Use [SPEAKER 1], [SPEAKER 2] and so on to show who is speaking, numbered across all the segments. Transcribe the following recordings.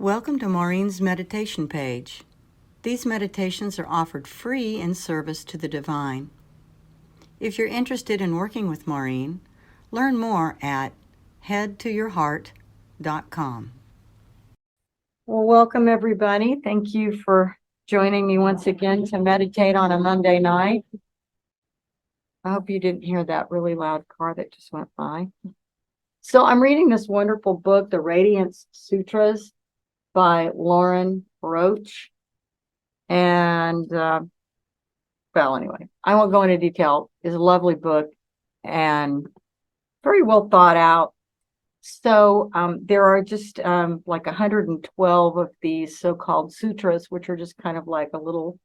[SPEAKER 1] Welcome to Maurine's meditation page. These meditations are offered free in service to the divine. If you're interested in working with Maurine, learn more at headtoyourheart.com.
[SPEAKER 2] Well, welcome everybody. Thank you for joining me once again to meditate on a Monday night. I hope you didn't hear that really loud car that just went by. So I'm reading this wonderful book, The Radiance Sutras by Maurine Killough. And, well, anyway, I won't go into detail. It's a lovely book and very well thought out. So there are just like 112 of these so-called sutras, which are just kind of like a little,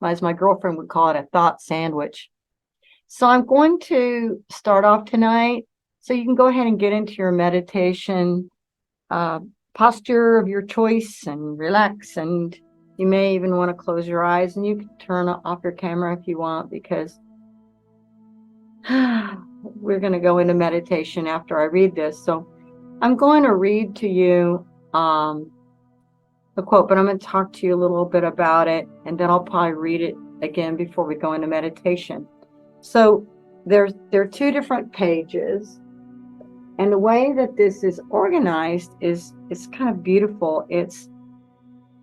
[SPEAKER 2] as my girlfriend would call it, a thought sandwich. So I'm going to start off tonight. So you can go ahead and get into your meditation posture of your choice and relax. And you may even want to close your eyes, and you can turn off your camera if you want, because we're going to go into meditation after I read this. So I'm going to read to you the quote, but I'm going to talk to you a little bit about it, and then I'll probably read it again before we go into meditation. So there are two different pages, and the way that this is organized is kind of beautiful. It's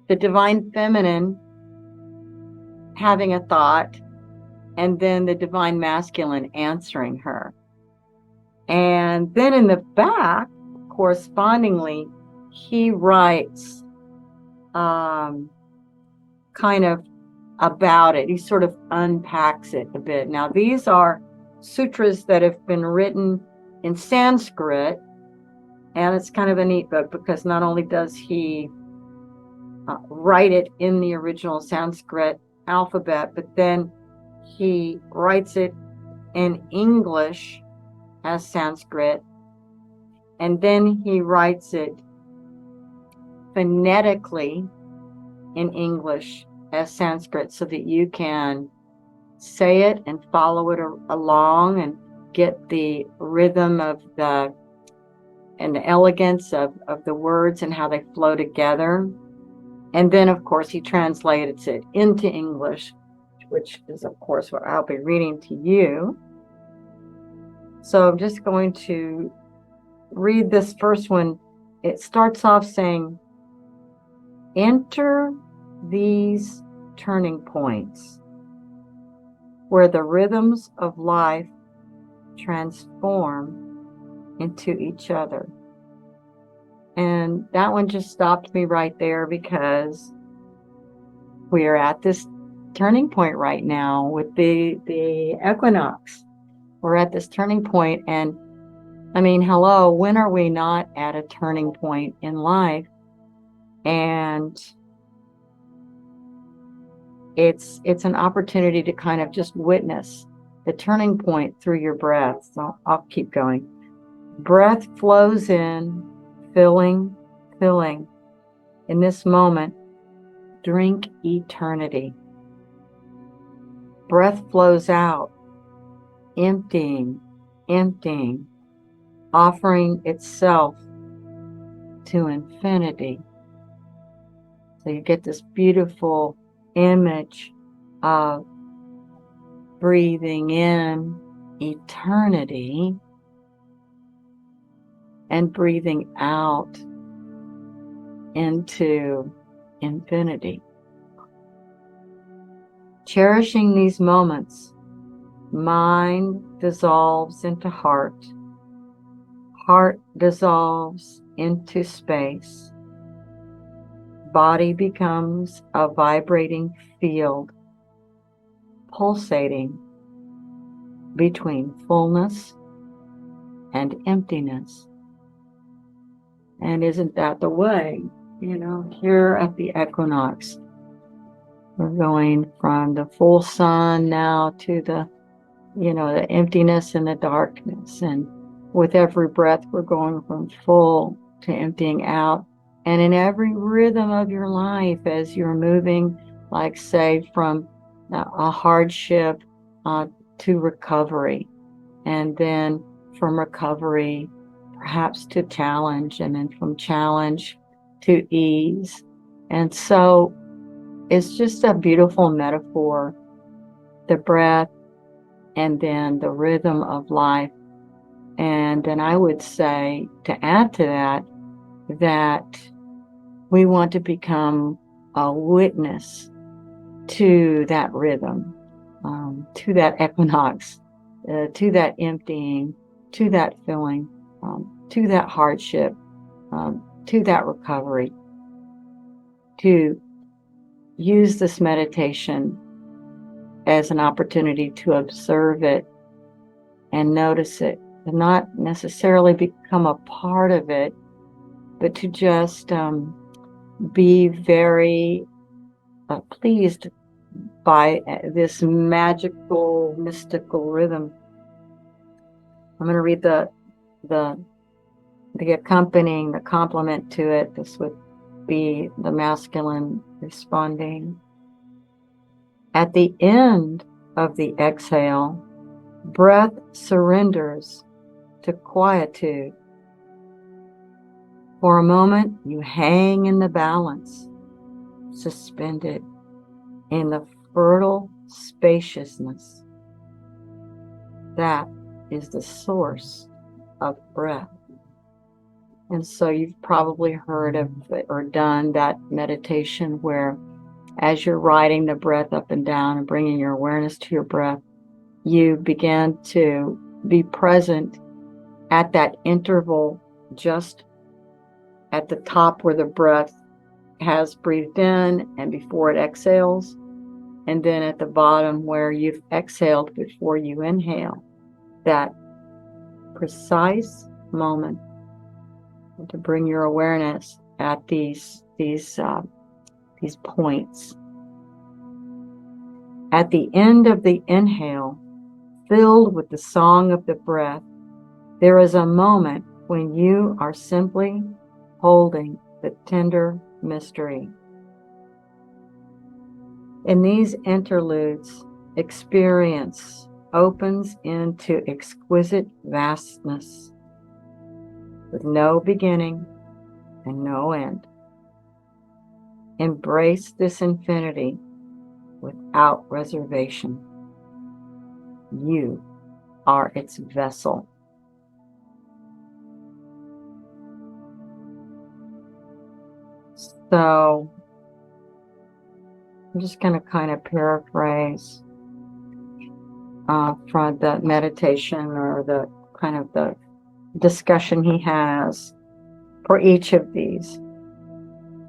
[SPEAKER 2] the divine feminine having a thought, and then the divine masculine answering her. And then in the back, correspondingly, he writes kind of about it. He sort of unpacks it a bit. Now, these are sutras that have been written in Sanskrit, and it's kind of a neat book because not only does he write it in the original Sanskrit alphabet, but then he writes it in English as Sanskrit, and then he writes it phonetically in English as Sanskrit so that you can say it and follow it along and get the rhythm of the elegance of the words and how they flow together. And then, of course, he translates it into English, which is, of course, what I'll be reading to you. So I'm just going to read this first one. It starts off saying, enter these turning points where the rhythms of life transform into each other. And that one just stopped me right there because we are at this turning point right now with the equinox. We're at this turning point, and I mean, hello, when are we not at a turning point in life? And it's an opportunity to kind of just witness the turning point through your breath. So I'll keep going. Breath flows in, filling. In this moment, drink eternity. Breath flows out, emptying, offering itself to infinity. So you get this beautiful image of breathing in eternity and breathing out into infinity. Cherishing these moments, mind dissolves into heart, heart dissolves into space, body becomes a vibrating field, pulsating between fullness and emptiness. And isn't that the way? You know, here at the equinox, we're going from the full sun now to the emptiness and the darkness. And with every breath, we're going from full to emptying out. And in every rhythm of your life, as you're moving, like say, from a hardship to recovery, and then from recovery, perhaps to challenge, and then from challenge to ease. And so it's just a beautiful metaphor, the breath and then the rhythm of life. And then I would say, to add to that, that we want to become a witness to that rhythm, to that equinox, to that emptying, to that filling, to that hardship, to that recovery, to use this meditation as an opportunity to observe it and notice it, and not necessarily become a part of it, but to just be very pleased by this magical, mystical rhythm. I'm going to read the accompanying, the complement to it. This would be the masculine responding. At the end of the exhale, breath surrenders to quietude. For a moment, you hang in the balance, suspended in the fertile spaciousness. That is the source of breath. And so you've probably heard of or done that meditation where, as you're riding the breath up and down and bringing your awareness to your breath, you begin to be present at that interval just at the top where the breath has breathed in and before it exhales, and then at the bottom where you've exhaled before you inhale. That precise moment to bring your awareness at these points. At the end of the inhale, filled with the song of the breath, there is a moment when you are simply holding the tender mystery. In these interludes, experience opens into exquisite vastness with no beginning and no end. Embrace this infinity without reservation. You are its vessel. So I'm just going to kind of paraphrase from the meditation, or the kind of the discussion he has for each of these.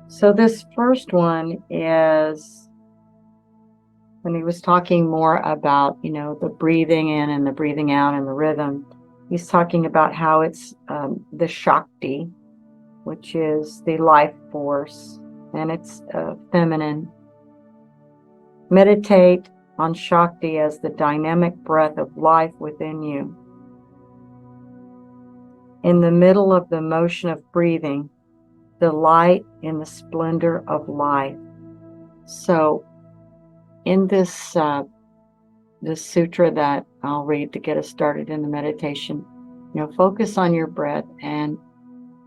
[SPEAKER 2] So this first one is when he was talking more about, the breathing in and the breathing out and the rhythm. He's talking about how it's the Shakti, which is the life force, and it's feminine. Meditate on Shakti as the dynamic breath of life within you. In the middle of the motion of breathing, delight in the splendor of life. So in this sutra that I'll read to get us started in the meditation, focus on your breath, and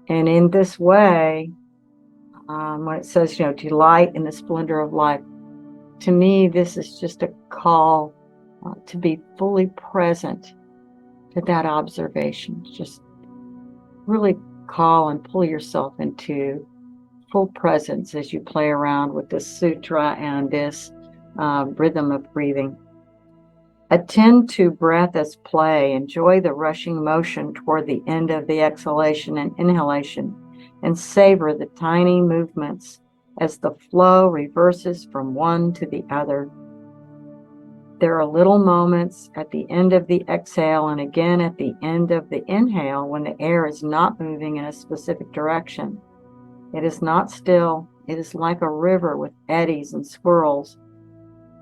[SPEAKER 2] in this way, when it says, delight in the splendor of life, to me, this is just a call to be fully present to that observation. Just really call and pull yourself into full presence as you play around with this sutra and this rhythm of breathing. Attend to breath as play. Enjoy the rushing motion toward the end of the exhalation and inhalation, and savor the tiny movements as the flow reverses from one to the other. There are little moments at the end of the exhale and again at the end of the inhale when the air is not moving in a specific direction. It is not still. It is like a river with eddies and swirls,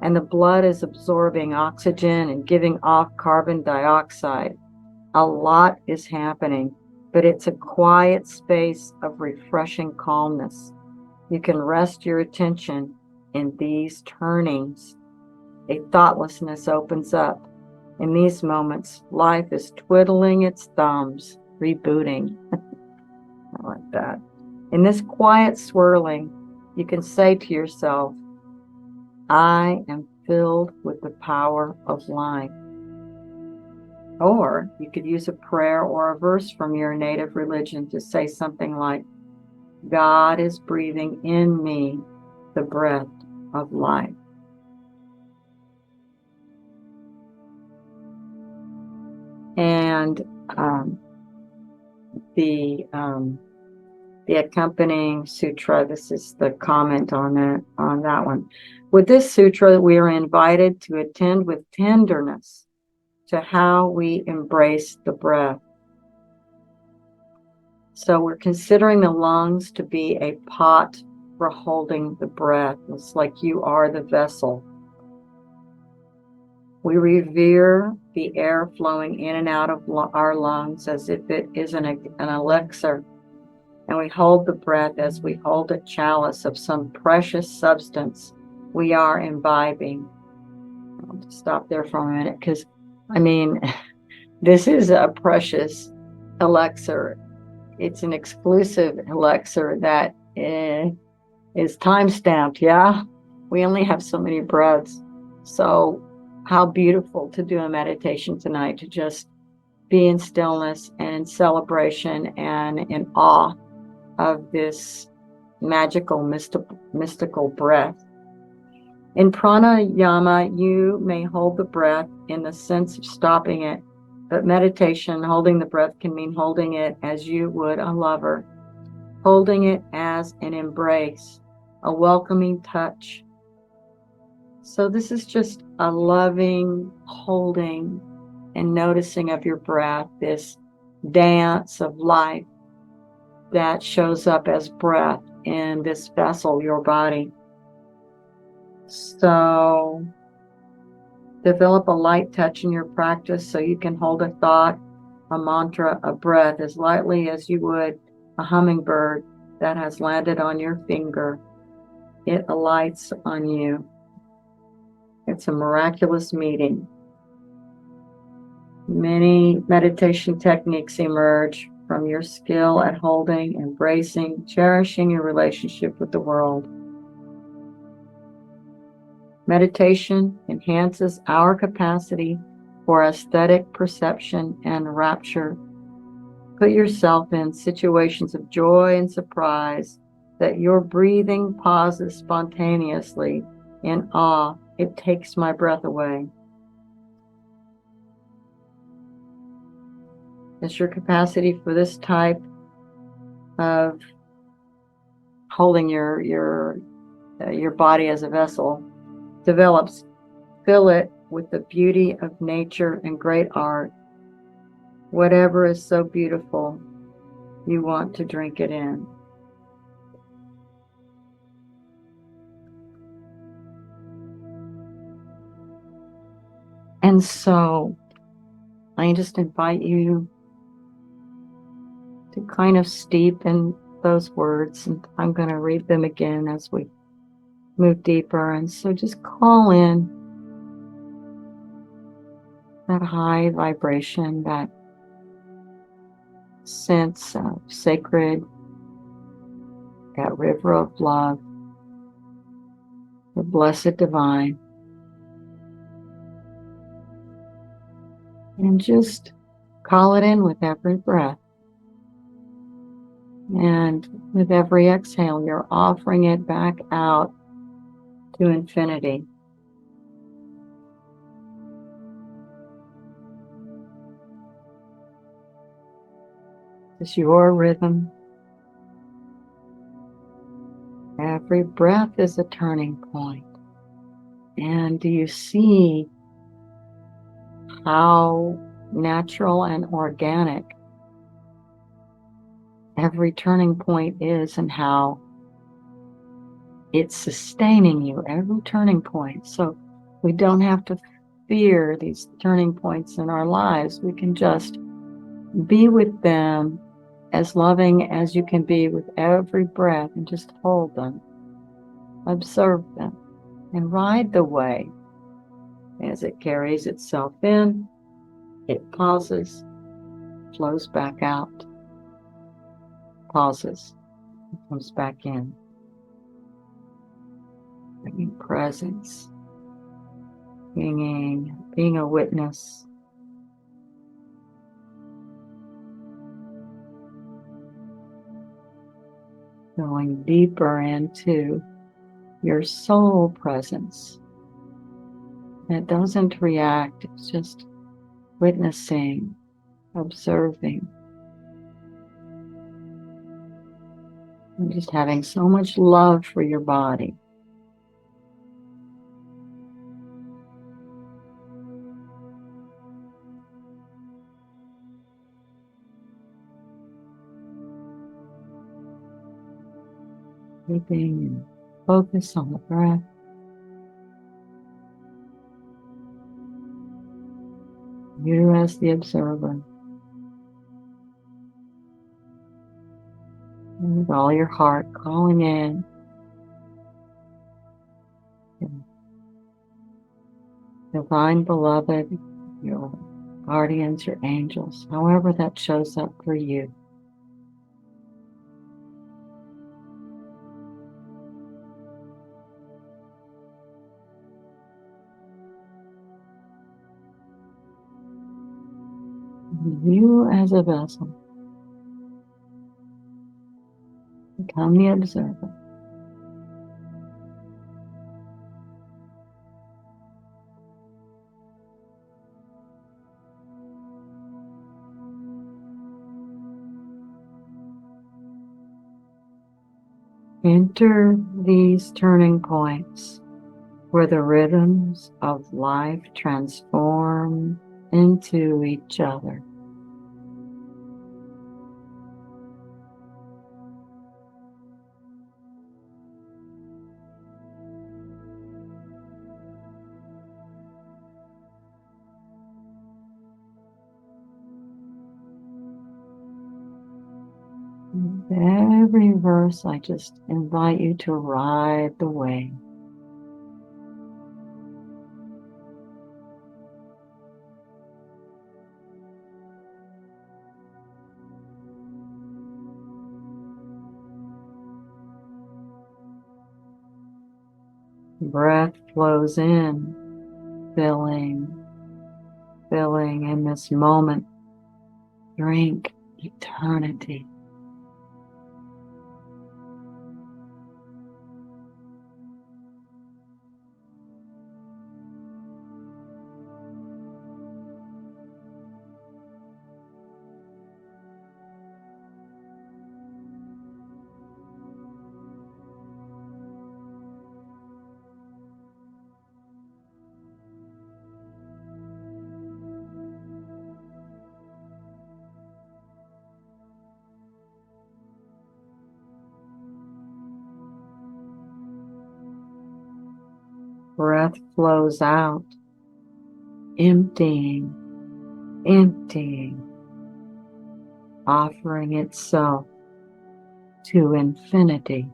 [SPEAKER 2] and the blood is absorbing oxygen and giving off carbon dioxide. A lot is happening, but it's a quiet space of refreshing calmness. You can rest your attention in these turnings. A thoughtlessness opens up. In these moments, life is twiddling its thumbs, rebooting. I like that. In this quiet swirling, you can say to yourself, I am filled with the power of life. Or you could use a prayer or a verse from your native religion to say something like, God is breathing in me the breath of life. And the accompanying sutra, this is the comment on that one. With this sutra, we are invited to attend with tenderness to how we embrace the breath. So we're considering the lungs to be a pot for holding the breath. It's like you are the vessel. We revere the air flowing in and out of our lungs as if it is an elixir. And we hold the breath as we hold a chalice of some precious substance we are imbibing. I'll just stop there for a minute because, this is a precious elixir. It's an exclusive elixir that is time-stamped, yeah? We only have so many breaths. So how beautiful to do a meditation tonight, to just be in stillness and in celebration and in awe of this magical, mystical breath. In pranayama, you may hold the breath in the sense of stopping it, but meditation, holding the breath, can mean holding it as you would a lover, holding it as an embrace, a welcoming touch. So this is just a loving holding and noticing of your breath, this dance of life that shows up as breath in this vessel, your body. So develop a light touch in your practice so you can hold a thought, a mantra, a breath as lightly as you would a hummingbird that has landed on your finger. It alights on you. It's a miraculous meeting. Many meditation techniques emerge from your skill at holding, embracing, cherishing your relationship with the world. Meditation enhances our capacity for aesthetic perception and rapture. Put yourself in situations of joy and surprise that your breathing pauses spontaneously in awe. It takes my breath away. As your capacity for this type of holding your body as a vessel develops, fill it with the beauty of nature and great art. Whatever is so beautiful, you want to drink it in. And so I just invite you to kind of steep in those words, and I'm going to read them again as we move deeper. And so just call in that high vibration, that sense of sacred, that river of love, the blessed divine. And just call it in with every breath. And with every exhale, you're offering it back out to infinity. It's your rhythm. Every breath is a turning point. And do you see how natural and organic every turning point is, and how it's sustaining you, every turning point? So we don't have to fear these turning points in our lives. We can just be with them as loving as you can be with every breath, and just hold them, observe them, and ride the wave as it carries itself in, it pauses, flows back out, pauses, It comes back in, bringing presence, being a witness. Going deeper into your soul presence. It doesn't react, it's just witnessing, observing, and just having so much love for your body. Breathing and focus on the breath. You as the observer. With all your heart calling in. Divine beloved, your guardians, your angels, however that shows up for you. You as a vessel, become the observer. Enter these turning points where the rhythms of life transform into each other. With every verse, I just invite you to ride the wave. Breath flows in, filling in this moment. Drink eternity. Breath flows out, emptying, offering itself to infinity.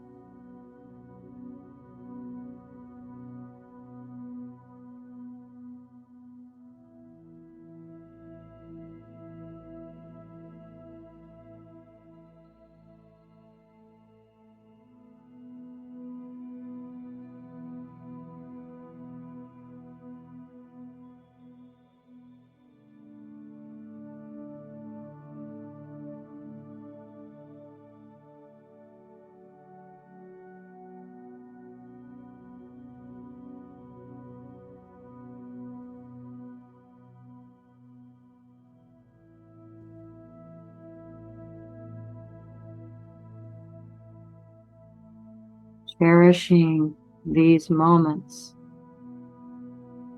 [SPEAKER 2] Cherishing these moments,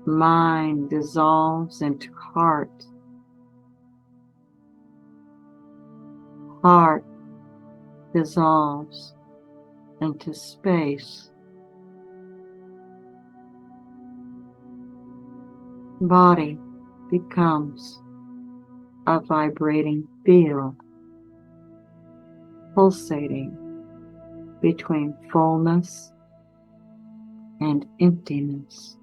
[SPEAKER 2] mind dissolves into heart. Heart dissolves into space. Body becomes a vibrating field, pulsating between fullness and emptiness.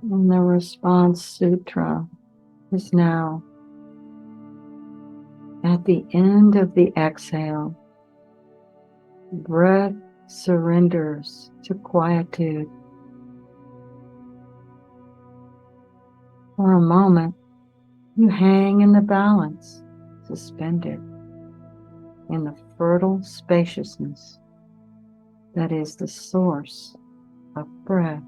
[SPEAKER 2] And the response sutra is now at the end of the exhale. Breath surrenders to quietude. For a moment, you hang in the balance, suspended in the fertile spaciousness that is the source of breath.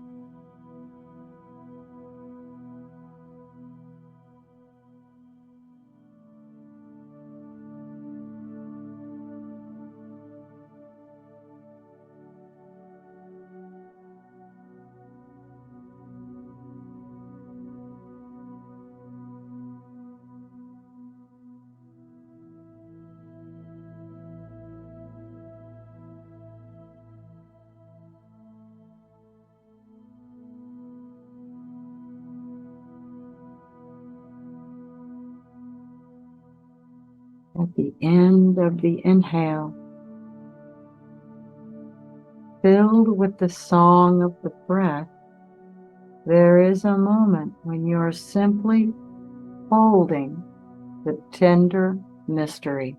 [SPEAKER 2] At the end of the inhale, filled with the song of the breath, there is a moment when you are simply holding the tender mystery.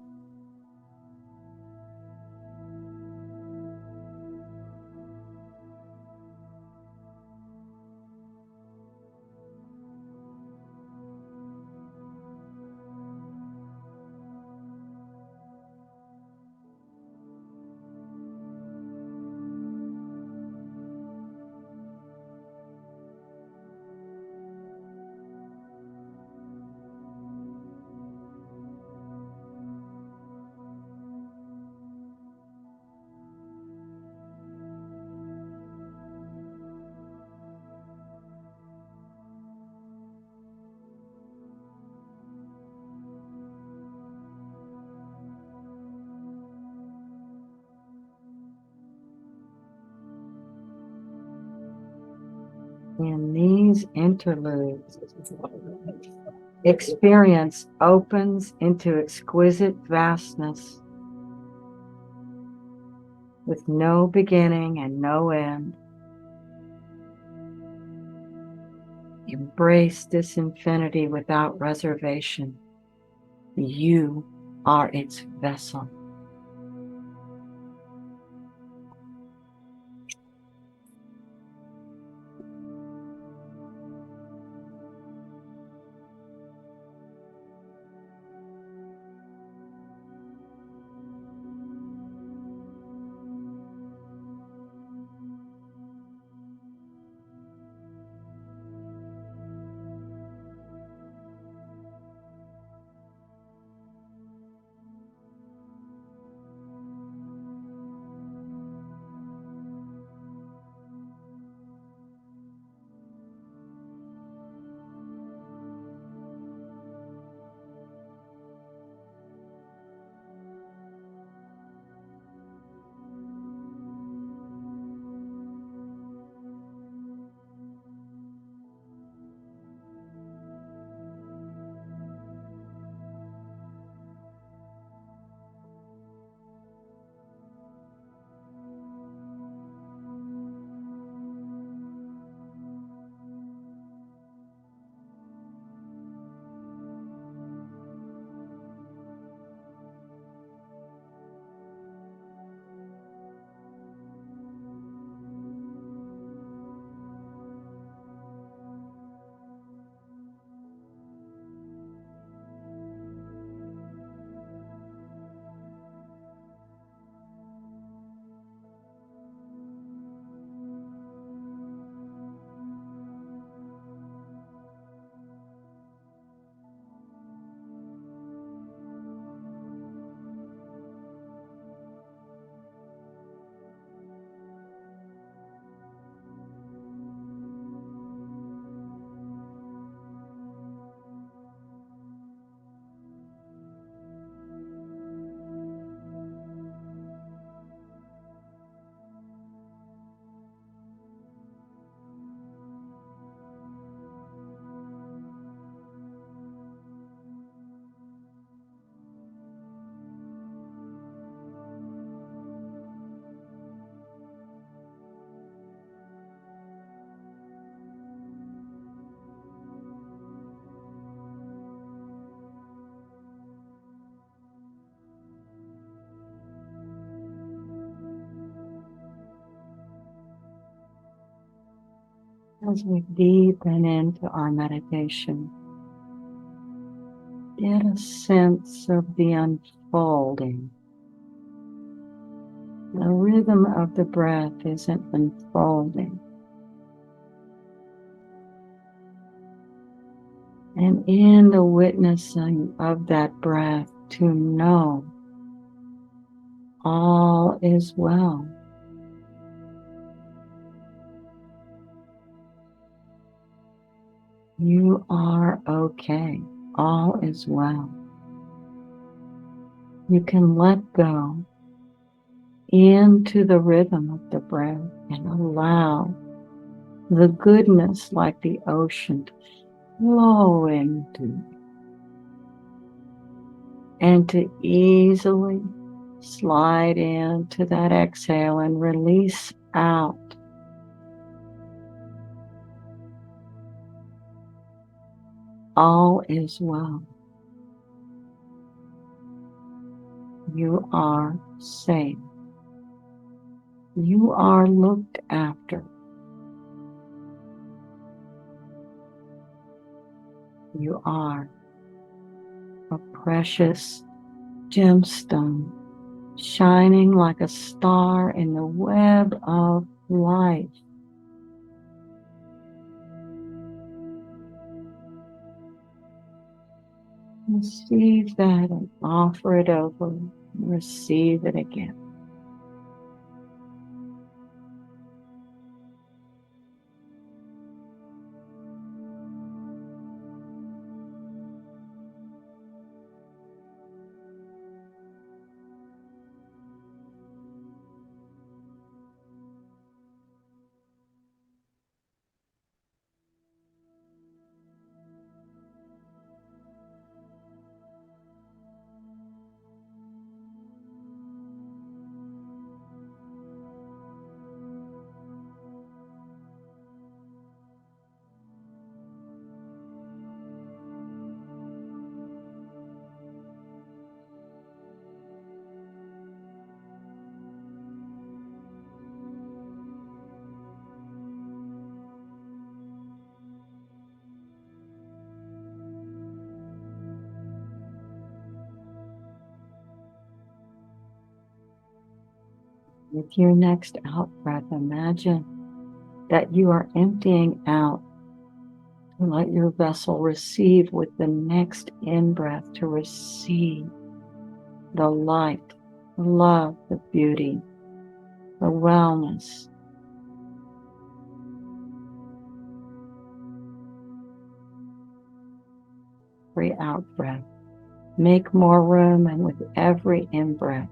[SPEAKER 2] In these interludes, experience opens into exquisite vastness with no beginning and no end. Embrace this infinity without reservation. You are its vessel. As we deepen into our meditation, get a sense of the unfolding. The rhythm of the breath isn't unfolding. And in the witnessing of that breath, to know all is well. You are okay. All is well. You can let go into the rhythm of the breath and allow the goodness like the ocean to flow into you and to easily slide into that exhale and release out. All is well. You are safe. You are looked after. You are a precious gemstone shining like a star in the web of life. Receive that and offer it over. And receive it again. With your next out breath, imagine that you are emptying out to let your vessel receive with the next in breath, to receive the light, the love, the beauty, the wellness. Every out breath, make more room, and with every in breath,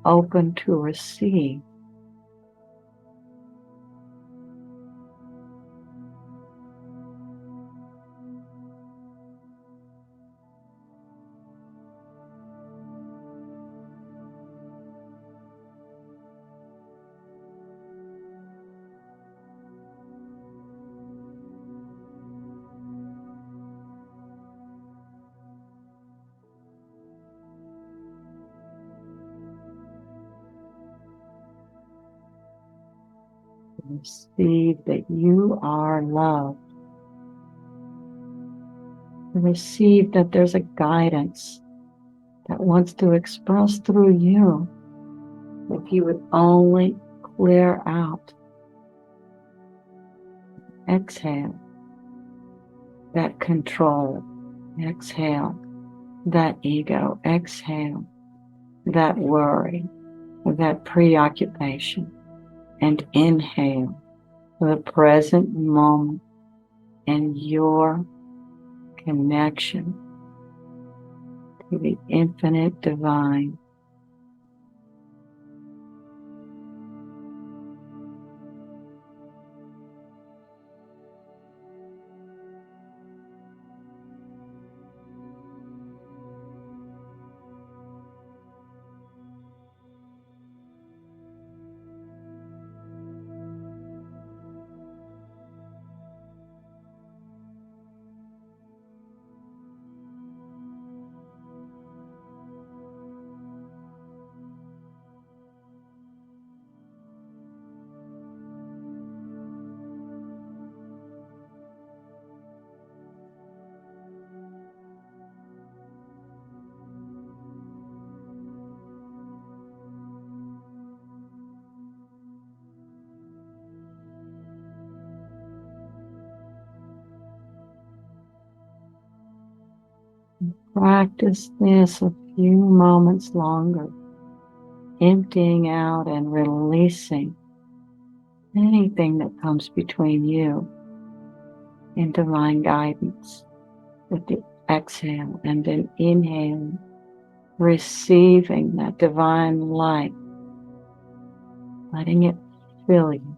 [SPEAKER 2] open to receive. Receive that you are loved. Receive that there's a guidance that wants to express through you if you would only clear out. Exhale that control. Exhale that ego. Exhale that worry, that preoccupation. And inhale the present moment and your connection to the infinite divine. Practice this a few moments longer, emptying out and releasing anything that comes between you and divine guidance with the exhale, and then inhale, receiving that divine light, letting it fill you.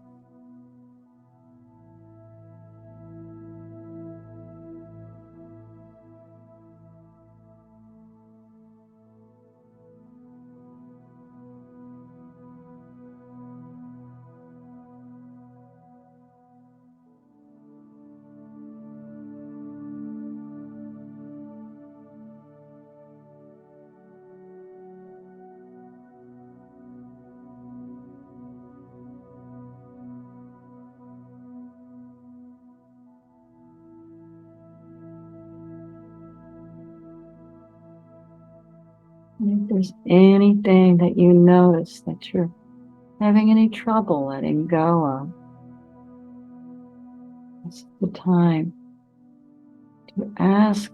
[SPEAKER 2] And if there's anything that you notice that you're having any trouble letting go of, it's the time to ask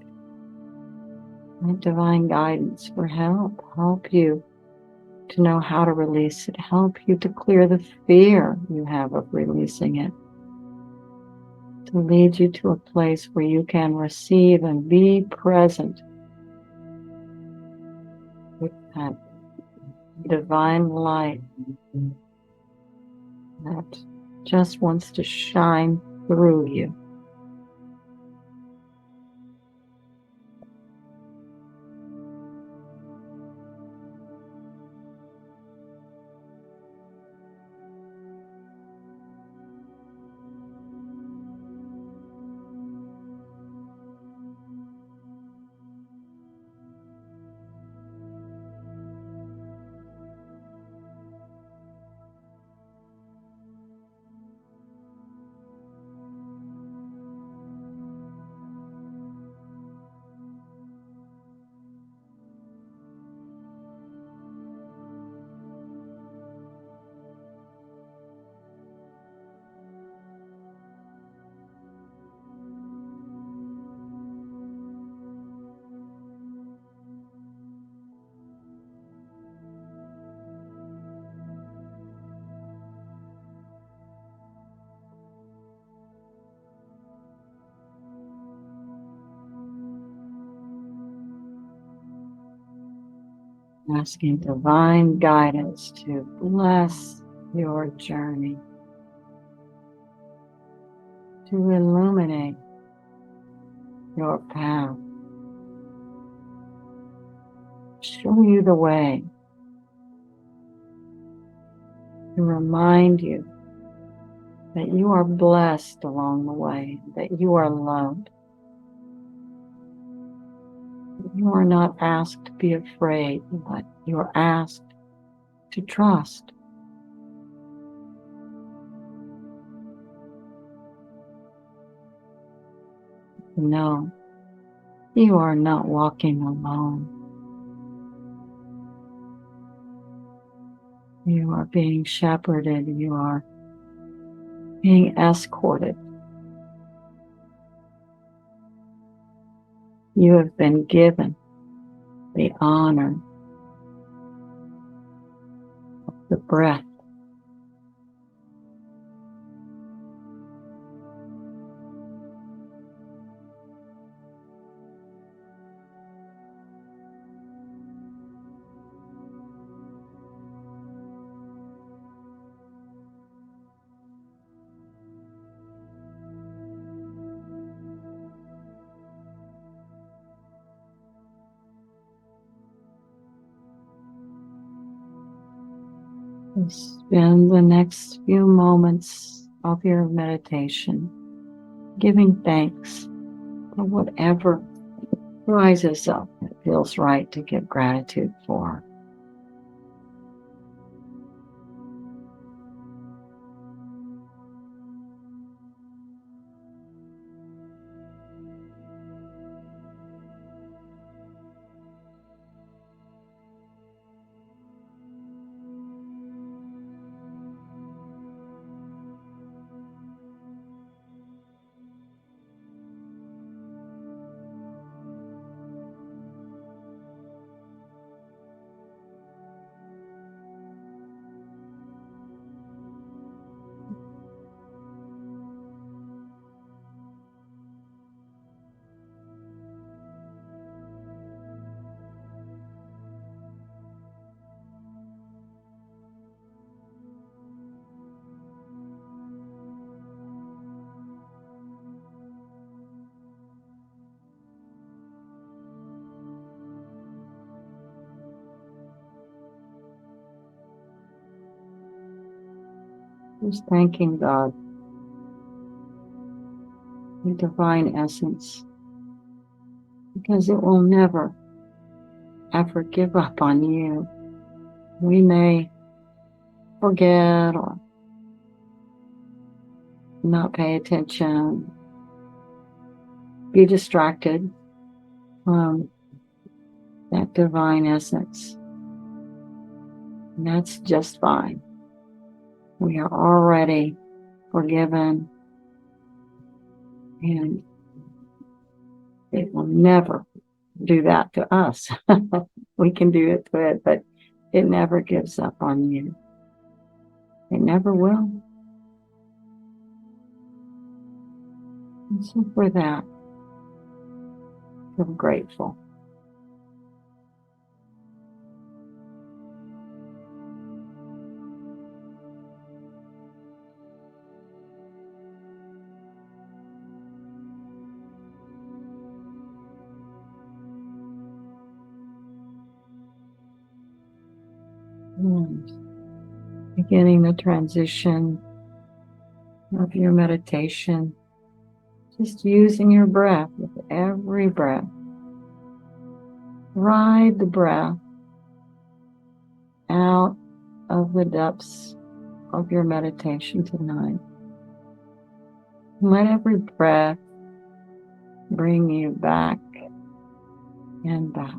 [SPEAKER 2] that divine guidance for help you to know how to release it, help you to clear the fear you have of releasing it, to lead you to a place where you can receive and be present with that divine light that just wants to shine through you. Asking divine guidance to bless your journey, to illuminate your path, show you the way, to remind you that you are blessed along the way, that you are loved. You are not asked to be afraid, but you are asked to trust. No, you are not walking alone. You are being shepherded. You are being escorted. You have been given the honor of the breath. Spend the next few moments of your meditation giving thanks for whatever rises up that feels right to give gratitude for. Just thanking God, the divine essence, because it will never, ever give up on you. We may forget or not pay attention, be distracted from that divine essence. And that's just fine. We are already forgiven, and it will never do that to us. We can do it to it, but it never gives up on you. It never will. And so for that, I'm grateful. And beginning the transition of your meditation, just using your breath with every breath. Ride the breath out of the depths of your meditation tonight. Let every breath bring you back and back.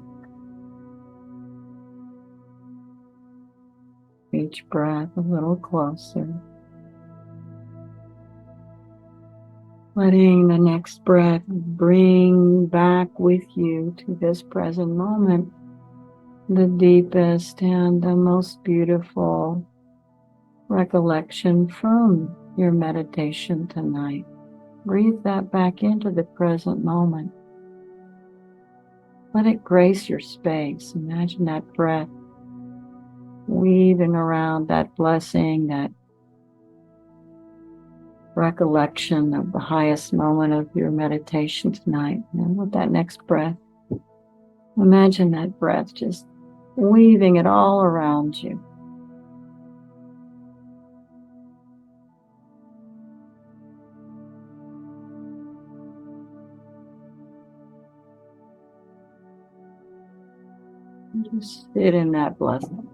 [SPEAKER 2] Each breath a little closer. Letting the next breath bring back with you to this present moment the deepest and the most beautiful recollection from your meditation tonight. Breathe that back into the present moment. Let it grace your space. Imagine that breath weaving around that blessing, that recollection of the highest moment of your meditation tonight. And with that next breath, imagine that breath just weaving it all around you. And just sit in that blessing.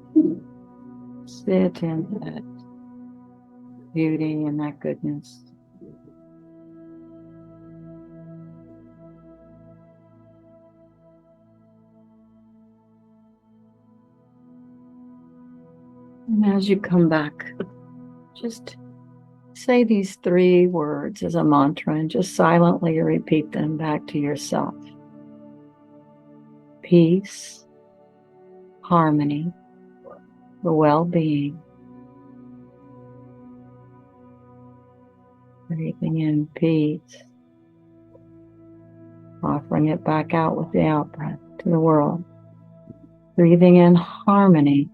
[SPEAKER 2] Sit in that beauty and that goodness. And as you come back, just say these 3 words as a mantra and just silently repeat them back to yourself. Peace, harmony, the well-being. Breathing in peace, offering it back out with the out-breath to the world. Breathing in harmony,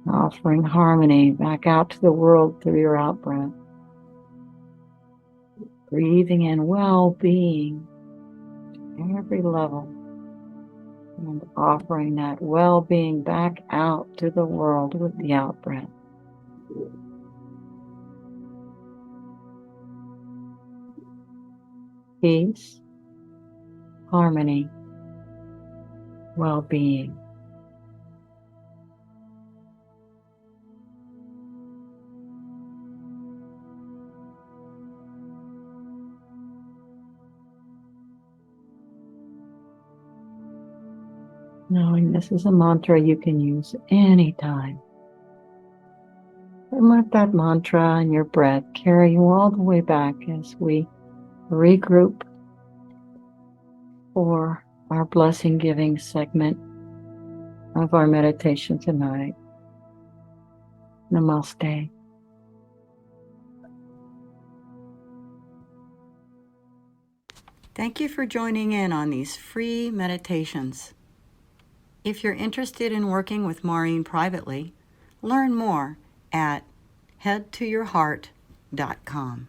[SPEAKER 2] offering harmony back out to the world through your out-breath. Breathing in well-being at every level and offering that well-being back out to the world with the out-breath. Peace, harmony, well-being. Knowing this is a mantra you can use anytime. And let that mantra and your breath carry you all the way back as we regroup for our blessing giving segment of our meditation tonight. Namaste.
[SPEAKER 1] Thank you for joining in on these free meditations. If you're interested in working with Maurine privately, learn more at headtoyourheart.com.